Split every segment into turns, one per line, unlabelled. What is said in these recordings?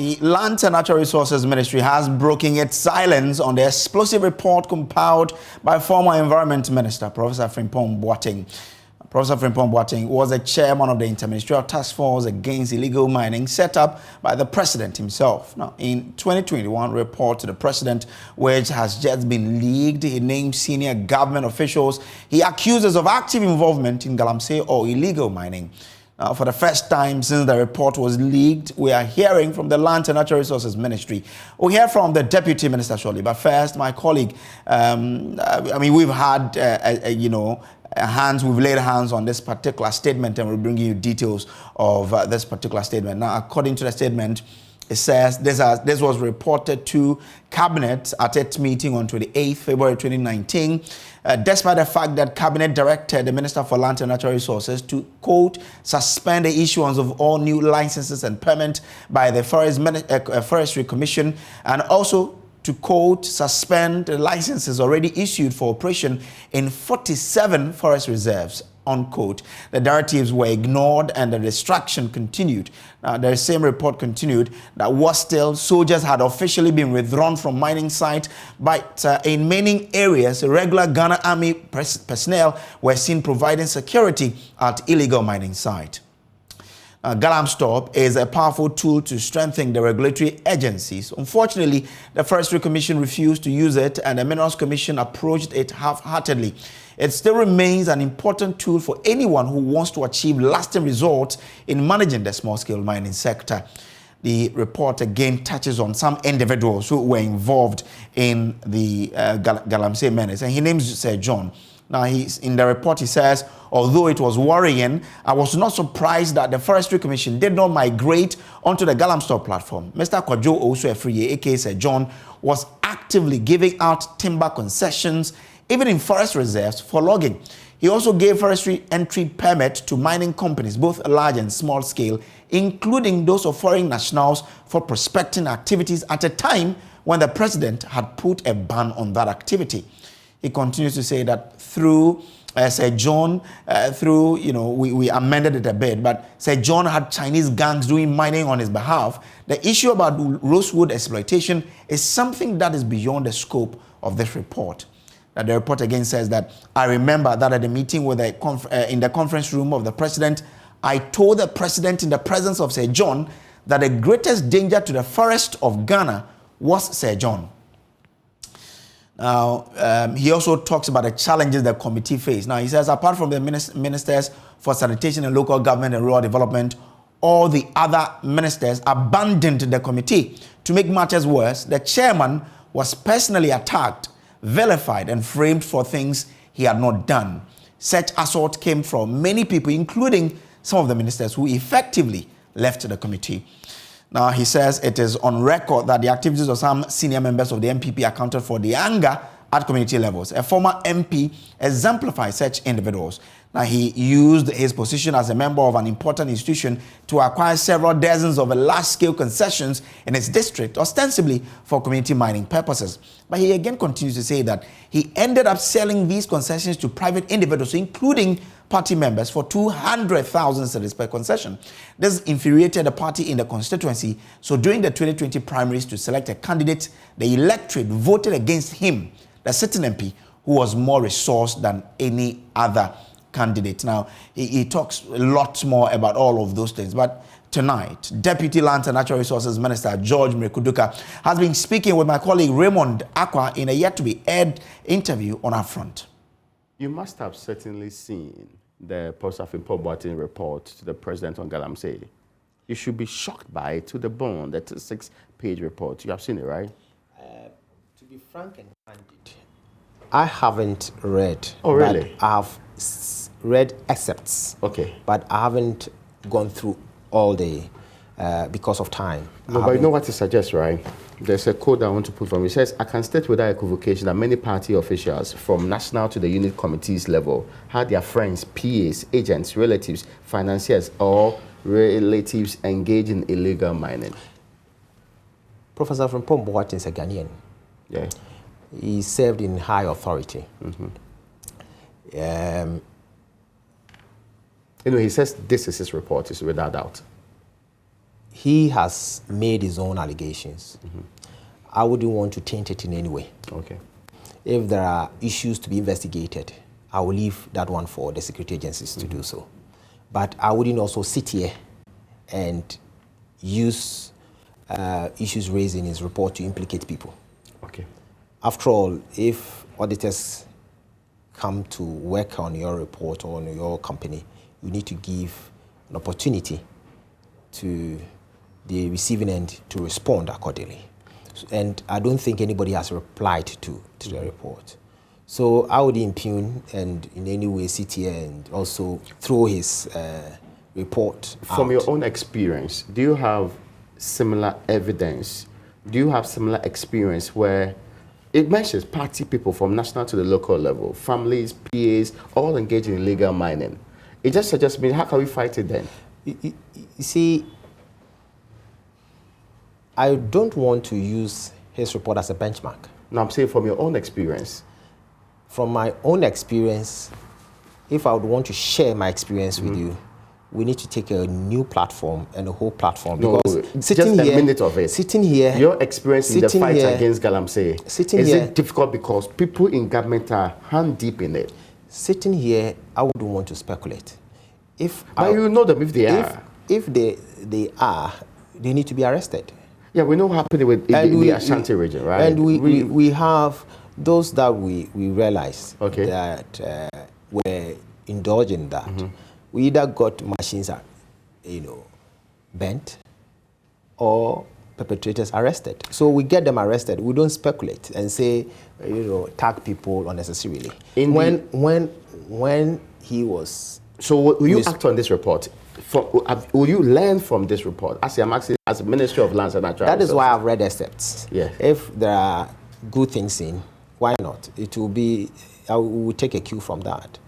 the Land and Natural Resources Ministry has broken its silence on the explosive report compiled by former Environment Minister, Prof Frimpong Boateng. Professor Frimpong Boateng was the chairman of the Interministerial Task Force Against Illegal Mining set up by the President himself. Now, in 2021 report to the President, which has just been leaked, he named senior government officials he accuses of active involvement in galamsey or illegal mining. Now, for the first time since the report was leaked, we are hearing from the Land and Natural Resources Ministry. We'll hear from the Deputy Minister shortly. But first, my colleague, we've had, we've laid hands on this particular statement, and we'll bring you details of this particular statement. Now, according to the statement, it says this was reported to Cabinet at its meeting on 28th February 2019, despite the fact that Cabinet directed the Minister for Land and Natural Resources to, quote, suspend the issuance of all new licenses and permits by the Forestry Commission, and also to, quote, suspend the licenses already issued for operation in 47 forest reserves, unquote. The directives were ignored and the distraction continued. Now, the same report continued that was still soldiers had officially been withdrawn from mining sites, but in many areas, regular Ghana Army personnel were seen providing security at illegal mining sites. Galamstop is a powerful tool to strengthen the regulatory agencies. Unfortunately, the Forestry Commission refused to use it, and the Minerals Commission approached it half-heartedly. It still remains an important tool for anyone who wants to achieve lasting results in managing the small-scale mining sector. The report again touches on some individuals who were involved in the galamsey menace, and he names Sir John. Now, in the report, he says, although it was worrying, I was not surprised that the Forestry Commission did not migrate onto the Galamsey platform. Mr. Kwajo Owusu-Afriye, aka Sir John, was actively giving out timber concessions, even in forest reserves, for logging. He also gave forestry entry permit to mining companies, both large and small scale, including those of foreign nationals, for prospecting activities at a time when the President had put a ban on that activity. He continues to say that through Sir John, we amended it a bit, but Sir John had Chinese gangs doing mining on his behalf. The issue about rosewood exploitation is something that is beyond the scope of this report. The report again says that, I remember that at the meeting with in the conference room of the President, I told the President in the presence of Sir John that the greatest danger to the forest of Ghana was Sir John. Now, he also talks about the challenges the committee faced. Now, he says, apart from the ministers for sanitation and local government and rural development, all the other ministers abandoned the committee. To make matters worse, the chairman was personally attacked, vilified, and framed for things he had not done. Such assault came from many people, including some of the ministers who effectively left the committee. Now, he says it is on record that the activities of some senior members of the MPP accounted for the anger at community levels. A former MP exemplifies such individuals. Now, he used his position as a member of an important institution to acquire several dozens of large-scale concessions in his district, ostensibly for community mining purposes. But he again continues to say that he ended up selling these concessions to private individuals, including party members, for 200,000 cedis per concession. This infuriated the party in the constituency. So during the 2020 primaries to select a candidate, the electorate voted against him, the sitting MP, who was more resourced than any other candidate. Now, he talks a lot more about all of those things. But tonight, Deputy Land and Natural Resources Minister George Mrekuduka has been speaking with my colleague Raymond Akwa in a yet-to-be-aired interview on our front.
You must have certainly seen the Prof Frimpong Boateng report to the President on Galamsey. You should be shocked by it to the bone, that 6-page report. You have seen it, right?
To be frank and candid, I haven't read.
Oh, really?
I have read excerpts.
Okay.
But I haven't gone through all the because of time.
No, but you know what it suggests, right? There's a quote I want to put from it. It says, I can state without equivocation that many party officials from national to the unit committees level had their friends, PAs, agents, relatives, financiers, or relatives engaged in illegal mining.
Professor Frimpong Boateng is a Ghanaian.
Yeah.
He served in high authority.
He says this is his report, is without doubt.
he has made his own allegations. I wouldn't want to taint it in any way.
Okay.
If there are issues to be investigated, I will leave that one for the security agencies to do so. But I wouldn't also sit here and use issues raised in his report to implicate people.
Okay.
After all, if auditors come to work on your report or on your company, you need to give an opportunity to the receiving end to respond accordingly. And I don't think anybody has replied to the report. So I would impugn and in any way sit here and also throw his report
From
out.
your own experience, do you have similar evidence? Do you have similar experience where it mentions party people from national to the local level, families, PAs, all engaged in illegal mining? It just suggests me, how can we fight it then?
You see, I don't want to use his report as a benchmark.
No, I'm saying from your own experience.
From my own experience, if I would want to share my experience with you, we need to take a new platform and a whole platform.
No,
because
just a minute of it.
Sitting here,
your experience in the fight
here,
against Galamsey,
sitting
is
here,
it difficult because people in government are hand deep in it?
Sitting here, I wouldn't want to speculate.
But you know them if they are.
If they are, they need to be arrested.
Yeah, we know what happened with the Ashanti region, right?
And we have those that we realize that were indulging in that. We either got machines that, bent or perpetrators arrested. So we get them arrested. We don't speculate and say, tag people unnecessarily. When he was...
So will you act on this report? Will you learn from this report as a Ministry of Lands and Natural
That is
Resources?
why I've read excerpts.
Yeah.
If there are good things in, why not? It will be, I will take a cue from that.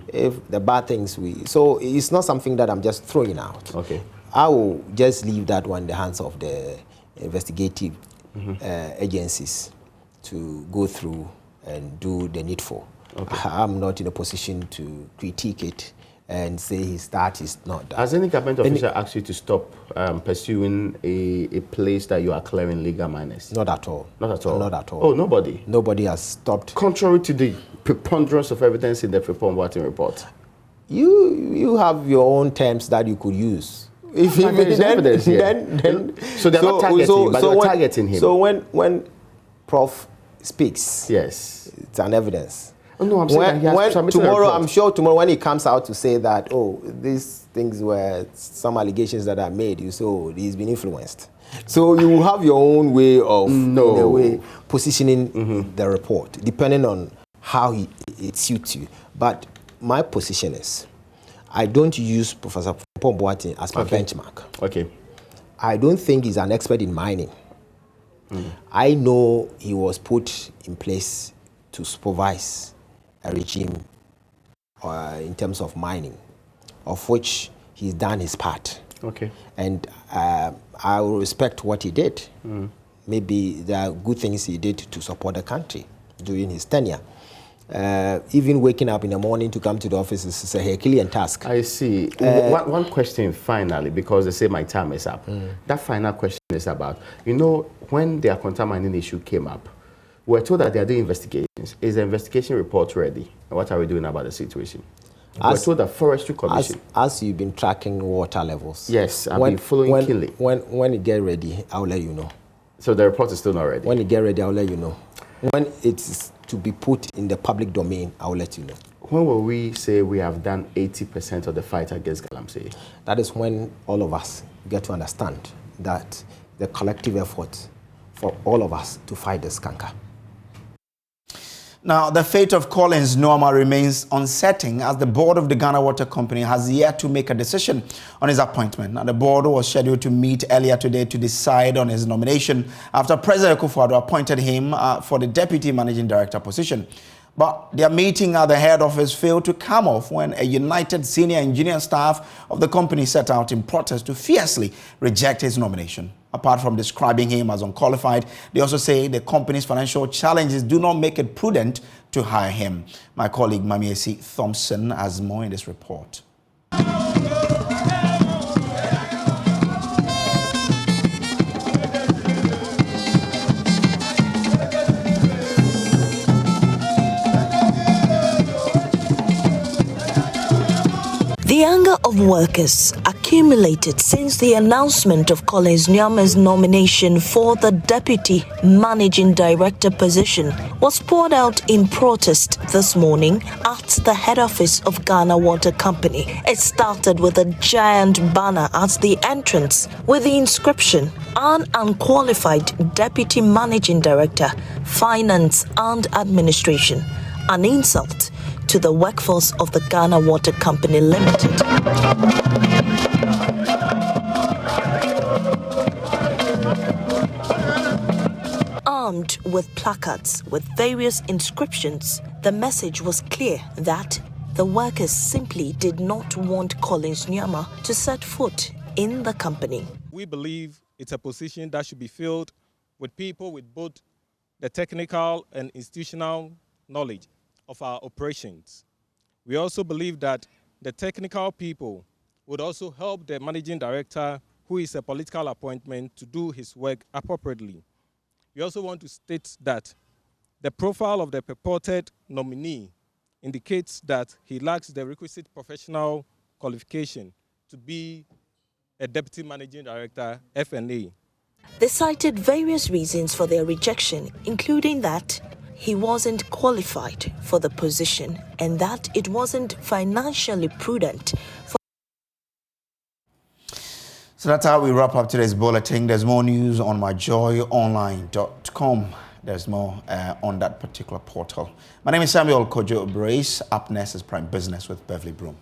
If the bad things so it's not something that I'm just throwing out.
Okay.
I will just leave that one in the hands of the investigative agencies to go through and do the needful. Okay. I'm not in a position to critique it and say that is not that.
Has any government official asked you to stop pursuing a place that you are clearing legal miners?
Not at all.
Not at all?
Not at all.
Oh, nobody?
Nobody has stopped.
Contrary to the preponderance of evidence in the Frimpong Boateng report?
You have your own terms that you could use. If
evidence here. So they're not targeting him, but they're targeting him.
So when Prof speaks,
yes,
it's an evidence.
Oh, no, I'm saying
I'm sure tomorrow when he comes out to say that, these things were some allegations that are made, you say, he's been influenced. So you have your own way of in a way, positioning the report, depending on how it suits you. But my position is, I don't use Professor Frimpong Boateng as my benchmark.
Okay.
I don't think he's an expert in mining. I know he was put in place to supervise a regime in terms of mining, of which he's done his part. Okay. And I will respect what he did. Maybe there are good things he did to support the country during his tenure. Even waking up in the morning to come to the office is a Herculean task.
I see. One question finally, because they say my time is up. That final question is about, when the Akonta mining issue came up, we're told that they are doing investigations. Is the investigation report ready? And what are we doing about the situation? We're told that Forestry Commission...
As you've been tracking water levels.
Yes, I've been following keenly.
When it get ready, I'll let you know.
So the report is still not ready?
When it get ready, I'll let you know. When it's to be put in the public domain, I'll let you know.
When will we say we have done 80% of the fight against Galamsey?
That is when all of us get to understand that the collective effort for all of us to fight this canker.
Now, the fate of Collins Norma remains uncertain as the board of the Ghana Water Company has yet to make a decision on his appointment. Now, the board was scheduled to meet earlier today to decide on his nomination after President Akufo-Addo appointed him for the deputy managing director position. But their meeting at the head office failed to come off when a united senior engineer staff of the company set out in protest to fiercely reject his nomination. Apart from describing him as unqualified, they also say the company's financial challenges do not make it prudent to hire him. My colleague Mamiesi Thompson has more in this report.
The anger of workers accumulated since the announcement of Collins Nyama's nomination for the Deputy Managing Director position was poured out in protest this morning at the head office of Ghana Water Company. It started with a giant banner at the entrance with the inscription, "An unqualified Deputy Managing Director, Finance and Administration," an insult to the workforce of the Ghana Water Company Limited. Armed with placards with various inscriptions, the message was clear that the workers simply did not want Collins Nyama to set foot in the company.
We believe it's a position that should be filled with people with both the technical and institutional knowledge of our operations. We also believe that the technical people would also help the managing director, who is a political appointment, to do his work appropriately. We also want to state that the profile of the purported nominee indicates that he lacks the requisite professional qualification to be a deputy managing director, FNA.
They cited various reasons for their rejection, including that he wasn't qualified for the position and that it wasn't financially prudent for.
So that's how we wrap up today's bulletin. There's more news on myjoyonline.com. There's more on that particular portal. My name is Samuel Kojo Brace. Up next is Prime Business with Beverly Broom.